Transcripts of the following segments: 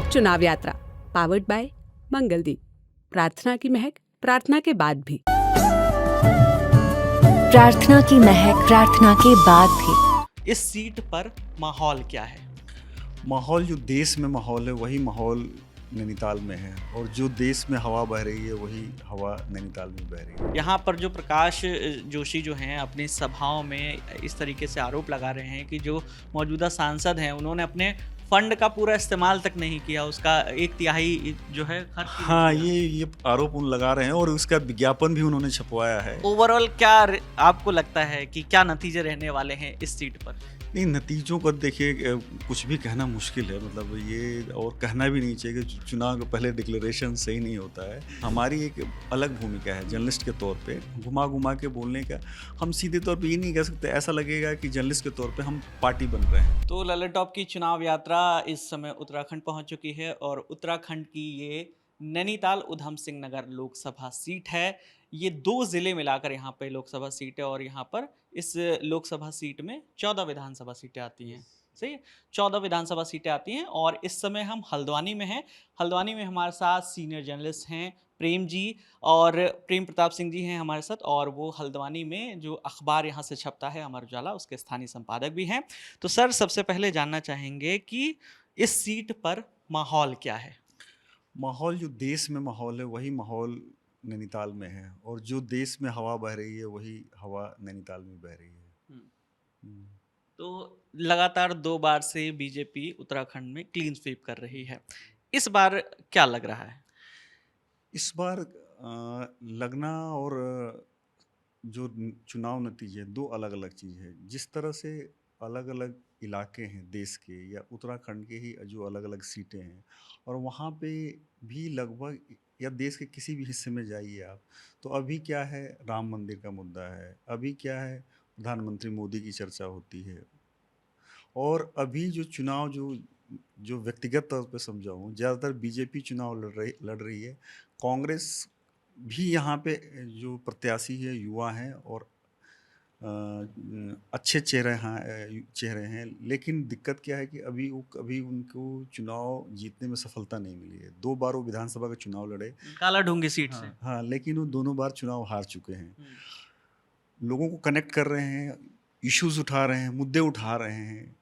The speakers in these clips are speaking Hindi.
चुनाव यात्रा पावर्ड बाय मंगलदीप। प्रार्थना की महक प्रार्थना के बाद भी। प्रार्थना की महक प्रार्थना के बाद भी। इस सीट पर माहौल क्या है? माहौल जो देश में माहौल है वही माहौल नैनीताल में है, और जो देश में हवा बह रही है वही हवा नैनीताल में बह रही है। यहाँ पर जो प्रकाश जोशी जो हैं अपनी सभाओं में इस तरीके से आरोप लगा रहे हैं कि जो मौजूदा सांसद हैं उन्होंने अपने फंड का पूरा इस्तेमाल तक नहीं किया, उसका 1/3 जो है खर्च ही नहीं हाँ, किया। ये आरोप उन लगा रहे हैं और उसका विज्ञापन भी उन्होंने छपवाया है। ओवरऑल क्या आपको लगता है कि क्या नतीजे रहने वाले हैं इस सीट पर? नहीं, नतीजों को देखिए कुछ भी कहना मुश्किल है, मतलब ये, और कहना भी नहीं चाहिए कि चुनाव के पहले डिक्लेरेशन सही नहीं होता है। हमारी एक अलग भूमिका है जर्नलिस्ट के तौर पे, घुमा घुमा के बोलने का। हम सीधे तौर पे ये नहीं कह सकते, ऐसा लगेगा कि जर्नलिस्ट के तौर पे हम पार्टी बन रहे हैं। तो ललन टॉप की चुनाव यात्रा इस समय उत्तराखंड पहुंच चुकी है और उत्तराखंड की ये नैनीताल उधम सिंह नगर लोकसभा सीट है। ये 2 ज़िले मिलाकर यहाँ पे लोकसभा सीट है और यहाँ पर इस लोकसभा सीट में 14 विधानसभा सीटें आती हैं। सही है, 14 विधानसभा सीटें आती हैं और इस समय हम हल्द्वानी में हैं। हल्द्वानी में हमारे साथ सीनियर जर्नलिस्ट हैं प्रेम जी, और प्रेम प्रताप सिंह जी हैं हमारे साथ, और वो हल्द्वानी में जो अखबार यहाँ से छपता है अमर उजाला, उसके स्थानीय संपादक भी हैं। तो सर, सबसे पहले जानना चाहेंगे कि इस सीट पर माहौल क्या है? माहौल जो देश में माहौल है वही माहौल नैनीताल में है, और जो देश में हवा बह रही है वही हवा नैनीताल में बह रही है। हम्म। तो लगातार 2 बार से बीजेपी उत्तराखंड में क्लीन स्वीप कर रही है। इस बार क्या लग रहा है? इस बार लगना और जो चुनाव नतीजे, दो अलग अलग चीज़ है। जिस तरह से अलग अलग इलाके हैं देश के, या उत्तराखंड के ही जो अलग अलग सीटें हैं, और वहाँ पे भी लगभग, या देश के किसी भी हिस्से में जाइए आप, तो अभी क्या है, राम मंदिर का मुद्दा है, अभी क्या है, प्रधानमंत्री मोदी की चर्चा होती है। और अभी जो चुनाव जो जो व्यक्तिगत तौर पे समझाऊँ, ज़्यादातर बीजेपी चुनाव लड़ रही है। कांग्रेस भी यहाँ पे जो प्रत्याशी है युवा हैं, और अच्छे चेहरे हैं, लेकिन दिक्कत क्या है कि अभी उनको चुनाव जीतने में सफलता नहीं मिली है। 2 बार वो विधानसभा का चुनाव लड़े। काला ढूंगी सीट से। हाँ, लेकिन वो दोनों बार चुनाव हार चुके हैं। लोगों को कनेक्ट कर रहे हैं, इश्यूज उठा रहे हैं, मुद्दे उठा रहे हैं,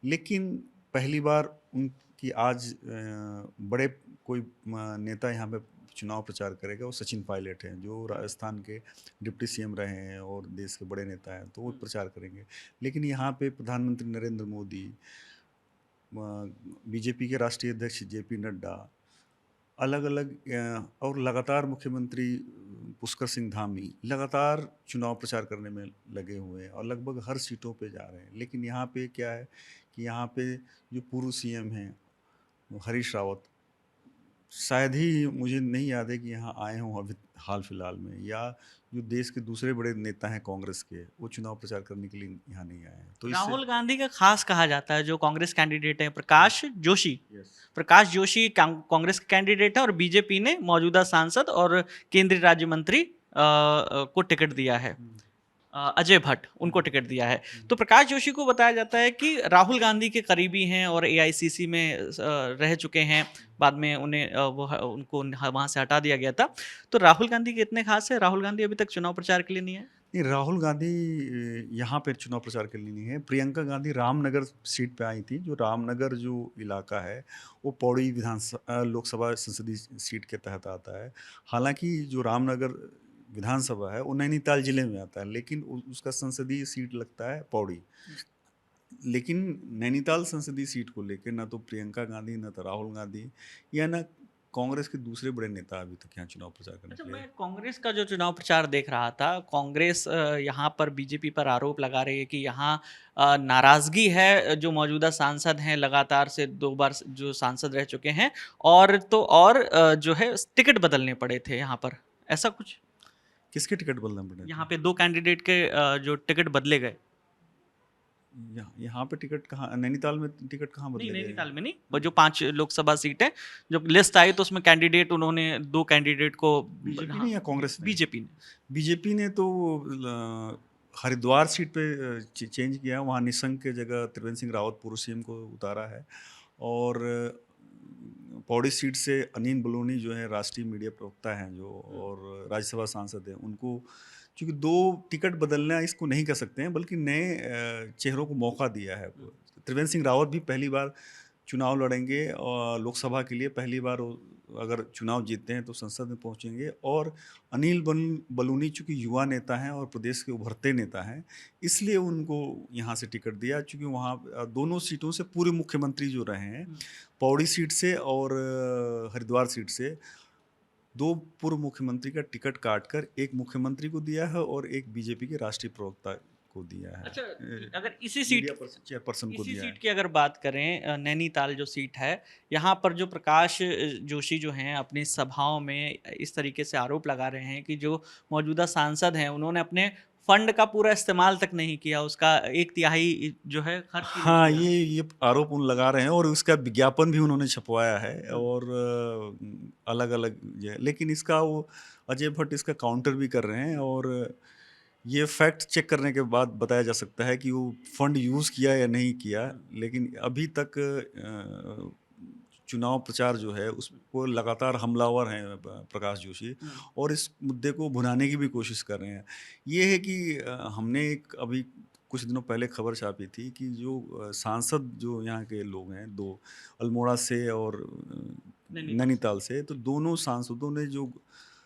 लेकिन पहली बार उनकी आज बड़े कोई नेता यहाँ पे चुनाव प्रचार करेगा। वो सचिन पायलट हैं, जो राजस्थान के डिप्टी सीएम रहे हैं और देश के बड़े नेता हैं, तो वो प्रचार करेंगे। लेकिन यहाँ पे प्रधानमंत्री नरेंद्र मोदी, बीजेपी के राष्ट्रीय अध्यक्ष जेपी नड्डा, अलग अलग और लगातार मुख्यमंत्री पुष्कर सिंह धामी लगातार चुनाव प्रचार करने में लगे हुए हैं, और लगभग हर सीटों पे जा रहे हैं। लेकिन यहाँ पे क्या है कि यहाँ पे जो पूर्व सीएम हैं हरीश रावत, शायद ही, मुझे नहीं याद है कि यहाँ आए हों अभी हाल फिलहाल में, या जो देश के दूसरे बड़े नेता हैं कांग्रेस के, वो चुनाव प्रचार करने के लिए यहाँ नहीं आए हैं। तो राहुल गांधी का खास कहा जाता है, जो कांग्रेस कैंडिडेट है प्रकाश जोशी। प्रकाश जोशी कांग्रेस के कैंडिडेट है और बीजेपी ने मौजूदा सांसद और केंद्रीय राज्य मंत्री को टिकट दिया है। अजय भट्ट, उनको टिकट दिया है। तो प्रकाश जोशी को बताया जाता है कि राहुल गांधी के करीबी हैं और एआईसीसी में रह चुके हैं। बाद में उनको वहां से हटा दिया गया था। तो राहुल गांधी के इतने खास है? राहुल गांधी अभी तक चुनाव प्रचार के लिए नहीं है? नहीं, राहुल गांधी यहाँ पे चुनाव प्रचार के लिए नहीं है। प्रियंका गांधी रामनगर सीट पे आई थी। जो रामनगर जो इलाका है वो पौड़ी लोकसभा संसदीय सीट के तहत आता है। हालांकि जो रामनगर विधानसभा है वो नैनीताल जिले में आता है, लेकिन उसका संसदीय सीट लगता है पौड़ी। लेकिन नैनीताल संसदीय सीट को लेकर ना तो प्रियंका गांधी, ना तो राहुल गांधी, या ना कांग्रेस के दूसरे बड़े नेता अभी तक यहाँ चुनाव प्रचार करने के लिए। मैं कांग्रेस का जो चुनाव प्रचार देख रहा था, कांग्रेस यहाँ पर बीजेपी पर आरोप लगा रही है कि यहाँ नाराजगी है। जो मौजूदा सांसद हैं, लगातार से 2 बार जो सांसद रह चुके हैं, और जो है टिकट बदलने पड़े थे यहाँ पर, ऐसा कुछ। किसके टिकट बदलने पड़े? यहाँ पे 2 कैंडिडेट के जो टिकट बदले गए। यहाँ पे टिकट कहाँ, नैनीताल में टिकट कहाँ बदले नहीं, गए? नैनीताल में नहीं, वो जो 5 लोकसभा सीट है, जब लिस्ट आई तो उसमें कैंडिडेट, उन्होंने 2 कैंडिडेट को बीजेपी ने या कांग्रेस ने? बीजेपी ने तो हरिद्वार सीट पे चेंज किया। वहाँ निशंक के जगह त्रिवेंद्र सिंह रावत पूर्व सीएम को उतारा है, और पौड़ी सीट से अनिल बलूनी जो है राष्ट्रीय मीडिया प्रवक्ता हैं जो, और राज्यसभा सांसद हैं, उनको चूँकि 2 टिकट बदलना इसको नहीं कर सकते हैं, बल्कि नए चेहरों को मौका दिया है। त्रिवेंद्र सिंह रावत भी पहली बार चुनाव लड़ेंगे और लोकसभा के लिए पहली बार वो अगर चुनाव जीतते हैं तो संसद में पहुंचेंगे। और अनिल बलूनी चूँकि युवा नेता हैं और प्रदेश के उभरते नेता हैं, इसलिए उनको यहाँ से टिकट दिया, चूँकि वहाँ दोनों सीटों से पूर्व मुख्यमंत्री जो रहे हैं, पौड़ी सीट से और हरिद्वार सीट से 2 पूर्व मुख्यमंत्री का टिकट काटकर एक मुख्यमंत्री को दिया है और एक बीजेपी के राष्ट्रीय प्रवक्ता को दिया है। अच्छा, अगर इसी सीट चेयरपर्सन को इसी दिया सीट है। की अगर बात करें, नैनीताल जो सीट है, यहाँ पर जो प्रकाश जोशी जो हैं अपनी सभाओं में इस तरीके से आरोप लगा रहे हैं कि जो मौजूदा सांसद हैं उन्होंने अपने फंड का पूरा इस्तेमाल तक नहीं किया, उसका 1/3 जो है खर्च ही नहीं हाँ, किया। ये आरोप उन लगा रहे हैं और उसका विज्ञापन भी उन्होंने छपवाया है और अलग-अलग लेकिन इसका वो अजय भट्ट इसका काउंटर भी कर रहे हैं और ये फैक्ट चेक करने के बाद बताया जा सकता है कि वो फंड यूज़ किया या नहीं किया। लेकिन अभी तक चुनाव प्रचार जो है उसको लगातार हमलावर हैं प्रकाश जोशी, और इस मुद्दे को भुनाने की भी कोशिश कर रहे हैं। ये है कि हमने एक अभी कुछ दिनों पहले खबर छापी थी कि जो सांसद जो यहाँ के लोग हैं 2 अल्मोड़ा से और नैनीताल से, तो दोनों सांसदों ने जो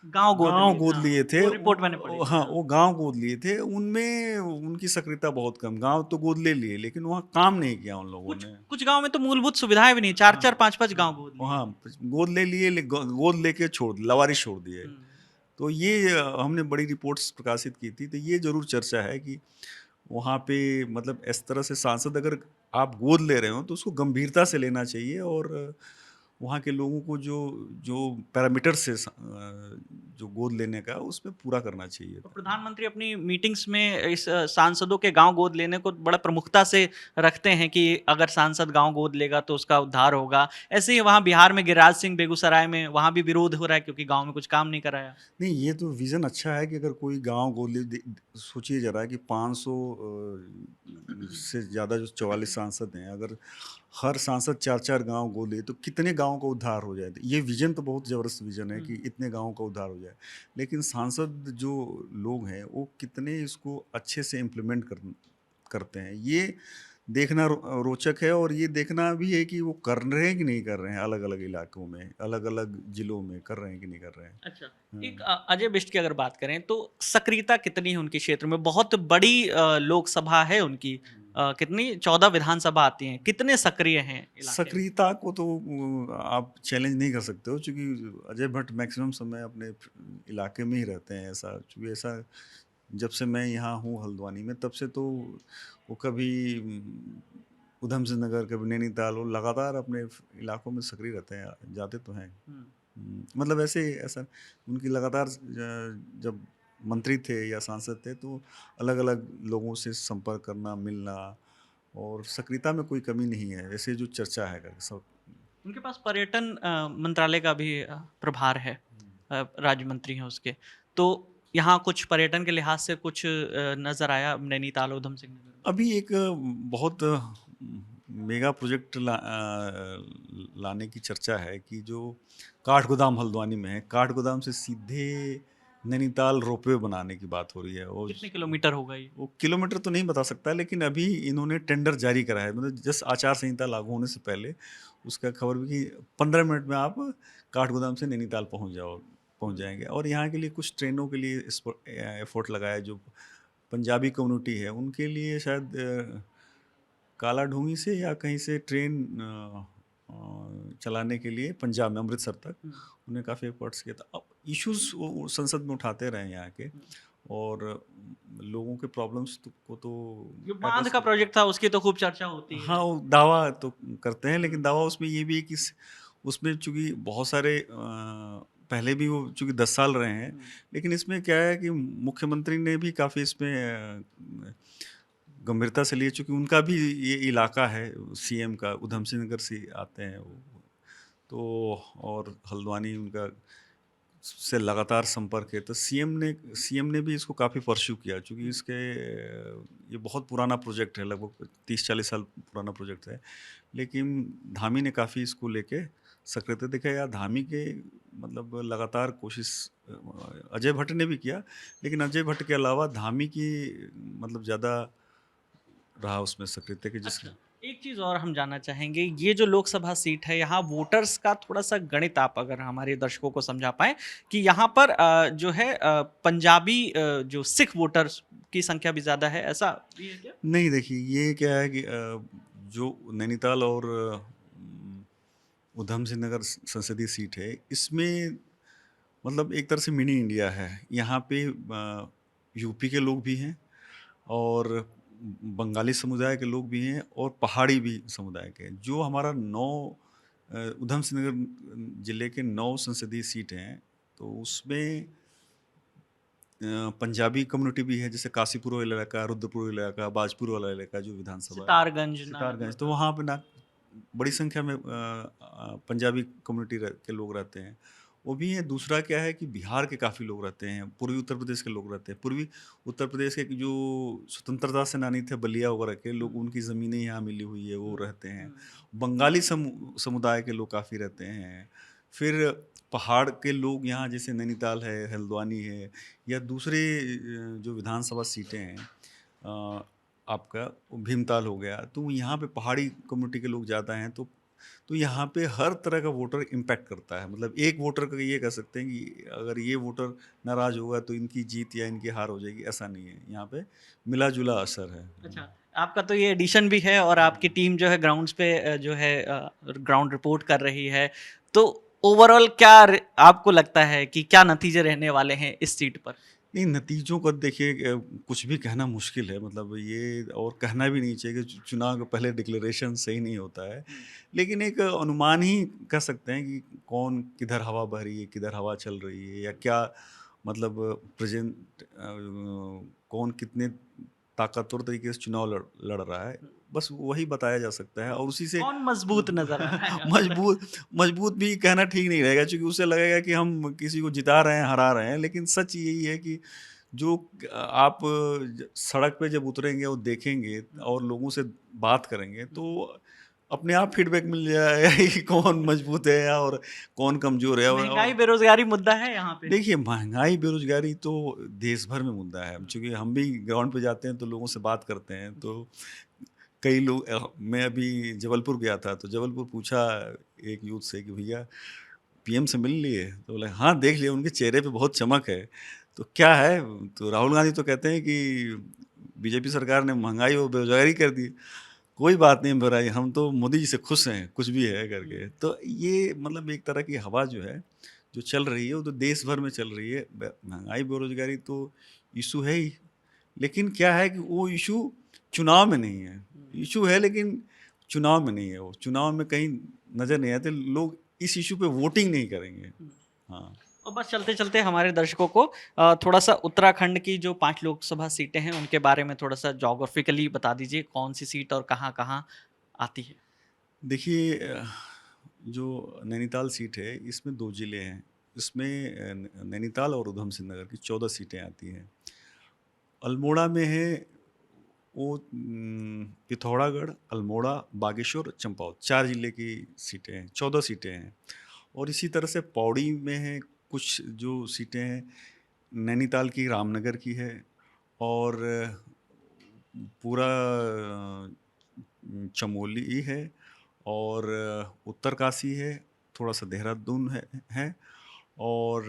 गांव गोद लिए थे, वो रिपोर्ट मैंने पढ़ी थी। हाँ, वो गांव गोद लिए थे, उनमें उनकी सक्रियता बहुत कम। गांव तो गोद ले लिए लेकिन वहाँ काम नहीं किया उन लोगों ने। कुछ गांव में तो मूलभूत सुविधाएं भी नहीं, 4-4 5-5 गांव गोद लिए। हाँ, गोद ले लिए, गोद लेके लवारिश छोड़ दिए। तो ये हमने बड़ी रिपोर्ट्स प्रकाशित की थी, तो ये जरूर चर्चा है कि वहाँ पे मतलब इस तरह से सांसद अगर आप गोद ले रहे हो तो उसको गंभीरता से लेना चाहिए और वहाँ के लोगों को जो जो पैरामीटर से जो गोद लेने का उसमें पूरा करना चाहिए। तो प्रधानमंत्री अपनी मीटिंग्स में इस सांसदों के गांव गोद लेने को बड़ा प्रमुखता से रखते हैं कि अगर सांसद गांव गोद लेगा तो उसका उद्धार होगा। ऐसे ही वहाँ बिहार में गिरिराज सिंह बेगूसराय में वहाँ भी विरोध हो रहा है क्योंकि गांव में कुछ काम नहीं कराया। नहीं, ये तो विज़न अच्छा है कि अगर कोई गांव गोद ले, सोचिए जरा कि 500 से ज़्यादा जो 44 सांसद हैं, अगर हर सांसद 4-4 गांव गोद ले तो कितने गांव का उद्धार हो जाए। ये विजन तो बहुत ज़बरदस्त विजन है कि इतने गांवों का उद्धार हो जाए, लेकिन सांसद जो लोग हैं वो कितने इसको अच्छे से इम्प्लीमेंट करते हैं, ये देखना रोचक है। और ये देखना भी है कि वो कर रहे हैं कि नहीं कर रहे हैं, अलग अलग इलाकों में, अलग अलग जिलों में कर रहे हैं कि नहीं कर रहे हैं। अच्छा, एक अजय बिष्ट की अगर बात करें तो सक्रियता कितनी है उनके क्षेत्र में? बहुत बड़ी लोकसभा है उनकी, कितनी 14 विधानसभा आती हैं, कितने सक्रिय हैं इलाके में? सक्रियता को तो आप चैलेंज नहीं कर सकते हो, क्योंकि अजय भट्ट मैक्सिमम समय अपने इलाके में ही रहते हैं। ऐसा चूँकि ऐसा जब से मैं यहाँ हूँ हल्द्वानी में, तब से तो वो कभी उधम सिंह नगर, कभी नैनीताल, वो लगातार अपने इलाकों में सक्रिय रहते हैं, जाते तो हैं। मतलब ऐसा उनकी लगातार जब मंत्री थे या सांसद थे तो अलग अलग लोगों से संपर्क करना, मिलना, और सक्रियता में कोई कमी नहीं है, ऐसे जो चर्चा है करके सब। उनके पास पर्यटन मंत्रालय का भी प्रभार है, राज्य मंत्री हैं उसके, तो यहाँ कुछ पर्यटन के लिहाज से कुछ नजर आया नैनीताल उधम सिंह नगर में? अभी एक बहुत मेगा प्रोजेक्ट लाने की चर्चा है कि जो काठगोदाम हल्द्वानी में है, काठगोदाम से सीधे नैनीताल रोपवे बनाने की बात हो रही है। और कितने किलोमीटर होगा ये? वो किलोमीटर तो नहीं बता सकता, लेकिन अभी इन्होंने टेंडर जारी करा है, मतलब जस्ट आचार संहिता लागू होने से पहले उसका खबर भी कि 15 मिनट में आप काठगोदाम से नैनीताल पहुंच जाएंगे। और यहाँ के लिए कुछ ट्रेनों के लिए एफर्ट लगाया, जो पंजाबी कम्युनिटी है उनके लिए शायद काला ढूंगी से या कहीं से ट्रेन चलाने के लिए पंजाब में अमृतसर तक उन्हें काफ़ी एफर्ट्स किया था। अब इश्यूज वो संसद में उठाते रहे यहाँ के, और लोगों के प्रॉब्लम्स को तो जो बांध का प्रोजेक्ट था उसकी तो खूब चर्चा होती है। हाँ, वो दावा तो करते हैं, लेकिन दावा उसमें ये भी है कि उसमें चूँकि बहुत सारे पहले भी वो चूँकि 10 साल रहे हैं, लेकिन इसमें क्या है कि मुख्यमंत्री ने भी काफ़ी इसमें गंभीरता से लिए, चूँकि उनका भी ये इलाका है, सीएम का उधम सिंह नगर से आते हैं वो तो, और हल्द्वानी उनका से लगातार संपर्क है। तो सीएम ने भी इसको काफ़ी परस्यू किया, चूँकि इसके ये बहुत पुराना प्रोजेक्ट है, लगभग 30-40 साल पुराना प्रोजेक्ट है। लेकिन धामी ने काफ़ी इसको लेके सक्रियता दिखाई, या धामी के मतलब लगातार कोशिश अजय भट्ट ने भी किया, लेकिन अजय भट्ट के अलावा धामी की मतलब ज़्यादा रहा उसमें सक्रियता की, जिसके अच्छा, एक चीज़ और हम जानना चाहेंगे, ये जो लोकसभा सीट है, यहाँ वोटर्स का थोड़ा-सा गणित आप अगर हमारे दर्शकों को समझा पाएँ कि यहाँ पर जो है पंजाबी जो सिख वोटर्स की संख्या भी ज़्यादा है, ऐसा भी है क्या? नहीं। देखिए, ये क्या है कि जो नैनीताल और उधम सिंह नगर संसदीय सीट है, इसमें मतलब एक तरह से मिनी इंडिया है। यहाँ पे यूपी के लोग भी हैं, और बंगाली समुदाय के लोग भी हैं, और पहाड़ी भी समुदाय के हैं। जो हमारा 9 उधम सिंह नगर जिले के 9 संसदीय सीट हैं, तो उसमें पंजाबी कम्युनिटी भी है, जैसे काशीपुर वाला इलाका, रुद्रपुर वाला इलाका, बाजपुर वाला इलाका जो विधानसभा है, सितारगंज सितारगंज, तो वहाँ पे ना बड़ी संख्या में पंजाबी कम्युनिटी के लोग रहते हैं। वो भी है। दूसरा क्या है कि बिहार के काफ़ी लोग रहते हैं, पूर्वी उत्तर प्रदेश के लोग रहते हैं। पूर्वी उत्तर प्रदेश के जो स्वतंत्रता सेनानी थे, बलिया वगैरह के लोग, उनकी ज़मीनें यहाँ मिली हुई है, वो रहते हैं। बंगाली समुदाय के लोग काफ़ी रहते हैं। फिर पहाड़ के लोग यहाँ, जैसे नैनीताल है, हल्द्वानी है, या दूसरे जो विधानसभा सीटें हैं, आपका भीमताल हो गया, तो यहाँ पे पहाड़ी कम्युनिटी के लोग ज़्यादा हैं। तो यहाँ पे हर तरह का वोटर इम्पैक्ट करता है। मतलब एक वोटर का ये कह सकते हैं कि अगर ये वोटर नाराज़ होगा तो इनकी जीत या इनकी हार हो जाएगी, ऐसा नहीं है। यहाँ पे मिला-जुला असर है। अच्छा, आपका तो ये एडिशन भी है और आपकी टीम जो है ग्राउंड्स पे जो है ग्राउंड रिपोर्ट कर रही है। तो ओवरऑल क्या आपको लगता है कि क्या नतीजे रहने वाले हैं इस सीट पर? नहीं, नतीजों का देखिए कुछ भी कहना मुश्किल है। मतलब ये, और कहना भी नहीं चाहिए कि चुनाव के पहले डिक्लेरेशन सही नहीं होता है। लेकिन एक अनुमान ही कह सकते हैं कि कौन किधर हवा बह रही है, किधर हवा चल रही है, या क्या मतलब प्रेजेंट कौन कितने ताकतवर तरीके से चुनाव लड़ रहा है, बस वही बताया जा सकता है। और उसी से कौन मजबूत नजर आ रहा है? मजबूत मजबूत भी कहना ठीक नहीं रहेगा, क्योंकि उससे लगेगा कि हम किसी को जिता रहे हैं, हरा रहे हैं। लेकिन सच यही है कि जो आप सड़क पे जब उतरेंगे और देखेंगे और लोगों से बात करेंगे, तो अपने आप फीडबैक मिल जाएगा कि कौन मजबूत है और कौन कमजोर है। महंगाई बेरोजगारी मुद्दा है यहाँ पे। देखिए, महंगाई बेरोजगारी तो देश भर में मुद्दा है। चूँकि हम भी ग्राउंड पे जाते हैं तो लोगों से बात करते हैं, तो कई लोग मैं अभी जबलपुर गया था, तो जबलपुर पूछा एक यूथ से कि भैया पीएम से मिल लिए? तो बोले हाँ, देख लिया, उनके चेहरे पे बहुत चमक है। तो क्या है? तो राहुल गांधी तो कहते हैं कि बीजेपी सरकार ने महंगाई और बेरोजगारी कर दी। कोई बात नहीं भाई, हम तो मोदी जी से खुश हैं, कुछ भी है करके। तो ये मतलब एक तरह की हवा जो है, जो चल रही है, वो तो देश भर में चल रही है। महंगाई बेरोजगारी तो इशू है ही, लेकिन क्या है कि वो इशू चुनाव में नहीं है। इशू है लेकिन चुनाव में नहीं है। वो चुनाव में कहीं नज़र नहीं आते। लोग इस इशू पे वोटिंग नहीं करेंगे। हाँ। और बस चलते चलते हमारे दर्शकों को थोड़ा सा उत्तराखंड की जो 5 लोकसभा सीटें हैं उनके बारे में थोड़ा सा जोग्राफिकली बता दीजिए, कौन सी सीट और कहाँ कहाँ आती है? देखिए, जो नैनीताल सीट है, इसमें 2 ज़िले हैं। इसमें नैनीताल और उधम सिंह नगर की 14 सीटें आती हैं। अल्मोड़ा में है वो पिथौरागढ़, अल्मोड़ा, बागेश्वर, चंपावत, 4 ज़िले की सीटें हैं, 14 सीटें हैं। और इसी तरह से पौड़ी में है कुछ जो सीटें हैं, नैनीताल की रामनगर की है, और पूरा चमोली है, और उत्तरकाशी है, थोड़ा सा देहरादून है, और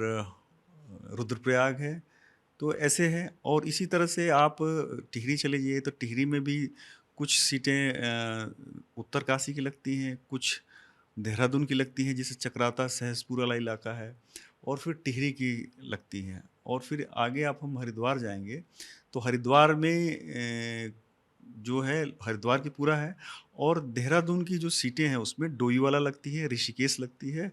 रुद्रप्रयाग है। तो ऐसे हैं। और इसी तरह से आप टिहरी चले जाइए, तो टिहरी में भी कुछ सीटें उत्तरकाशी की लगती हैं, कुछ देहरादून की लगती हैं, जैसे चक्राता सहसपुर वाला इलाका है, और फिर टिहरी की लगती हैं। और फिर आगे हम हरिद्वार जाएंगे, तो हरिद्वार में जो है, हरिद्वार की पूरा है, और देहरादून की जो सीटें हैं उसमें डोईवाला लगती है, ऋषिकेश लगती है,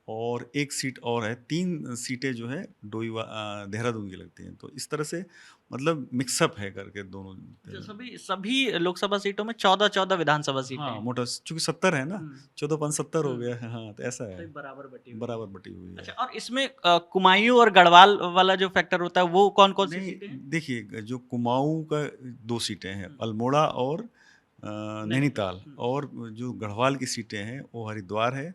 और एक सीट और है। 3 सीटें जो है देहरादून की लगती हैं। तो इस तरह से मतलब मिक्सअप है करके दोनों। जो सभी सभी लोकसभा सीटों में 14-14 विधानसभा सीटें हाँ हैं। मोटा, चूंकि 70 है ना, हम्म, 14-5-70 हो हम्म, गया है। हाँ तो ऐसा तो है, ये बराबर बटी हुई है। बराबर बटी हुई है। अच्छा, और इसमें कुमायूं और गढ़वाल वाला जो फैक्टर होता है वो कौन कौन सी नहीं सीटें हैं? देखिए, जो कुमाऊं का 2 सीटें हैं, हम्म, अल्मोड़ा और नैनीताल, हम्म, और जो गढ़वाल की सीटें हैं वो हरिद्वार है,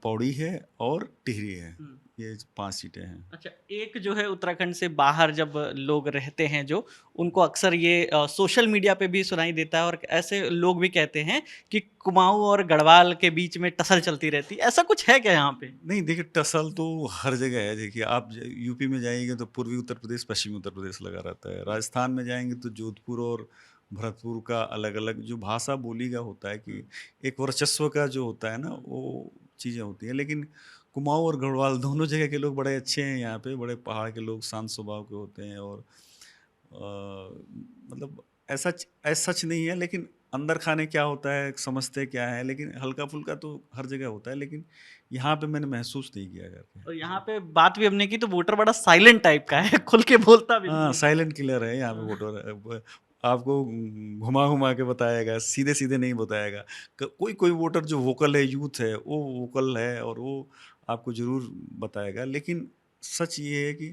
पौड़ी है और टिहरी है। हम्म। ये 5 सीटें हैं। अच्छा, एक जो है उत्तराखंड से बाहर जब लोग रहते हैं जो, उनको अक्सर ये सोशल मीडिया पे भी सुनाई देता है और ऐसे लोग भी कहते हैं कि कुमाऊं और गढ़वाल के बीच में टसल चलती रहती है। ऐसा कुछ है क्या यहाँ पे? नहीं देखिए, टसल तो हर जगह है। देखिए आप यूपी में जाएंगे तो पूर्वी उत्तर प्रदेश, पश्चिमी उत्तर प्रदेश लगा रहता है। राजस्थान में जाएंगे तो जोधपुर और भरतपुर का अलग अलग जो भाषा बोली का होता है, कि एक वर्चस्व का जो होता है ना, वो चीज़ें होती हैं। लेकिन कुमाऊं और गढ़वाल दोनों जगह के लोग बड़े अच्छे हैं। यहाँ पे बड़े पहाड़ के लोग शांत स्वभाव के होते हैं, और मतलब ऐसा ऐसा सच नहीं है, लेकिन अंदर खाने क्या होता है, समझते क्या है, लेकिन हल्का फुल्का तो हर जगह होता है। लेकिन यहाँ पे मैंने महसूस नहीं किया करके। और यहाँ पे बात भी हमने की तो वोटर बड़ा साइलेंट टाइप का है, खुल के बोलता भी नहीं हाँ है। साइलेंट किलर है यहाँ पे वोटर। आपको घुमा घुमा के बताएगा, सीधे सीधे नहीं बताएगा। कोई कोई वोटर जो वोकल है, यूथ है, वो वोकल है और वो आपको जरूर बताएगा। लेकिन सच ये है कि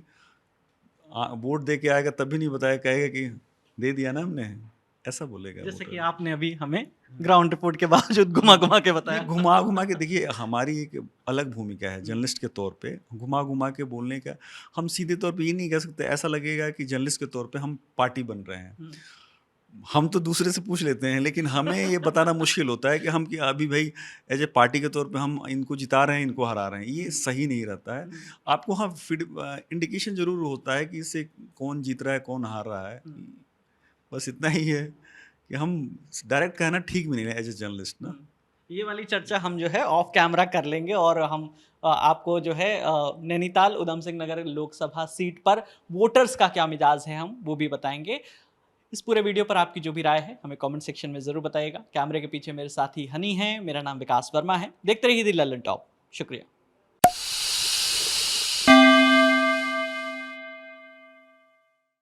वोट दे के आएगा तब भी नहीं बताएगा, कहेगा कि दे दिया ना हमने, ऐसा बोलेगा जैसे कि वोटर। आपने अभी हमें ग्राउंड रिपोर्ट के बावजूद घुमा घुमा के नहीं, बताया। घुमा घुमा के देखिए, हमारी एक अलग भूमिका है जर्नलिस्ट के तौर पे, घुमा घुमा के बोलने का। हम सीधे तौर पे ये नहीं कह सकते, ऐसा लगेगा कि जर्नलिस्ट के तौर पे हम पार्टी बन रहे हैं। हम तो दूसरे से पूछ लेते हैं, लेकिन हमें ये बताना मुश्किल होता है कि हम कि अभी भाई एज ए पार्टी के तौर पे हम इनको जिता रहे हैं, इनको हरा रहे हैं। ये सही नहीं रहता है। आपको हाँ इंडिकेशन जरूर होता है कि इससे कौन जीत रहा है, कौन हार रहा है। बस इतना ही है कि हम डायरेक्ट कहना ठीक भी नहीं है एज ए जर्नलिस्ट ना। ये वाली चर्चा हम जो है ऑफ कैमरा कर लेंगे, और हम आपको जो है नैनीताल उधम सिंह नगर लोकसभा सीट पर वोटर्स का क्या मिजाज है हम वो भी बताएंगे। इस पूरे वीडियो पर आपकी जो भी राय है हमें कमेंट सेक्शन में ज़रूर बताइएगा। कैमरे के पीछे मेरे साथी हनी हैं, मेरा नाम विकास वर्मा है। देखते रहिए दी लल्लन टॉप। शुक्रिया।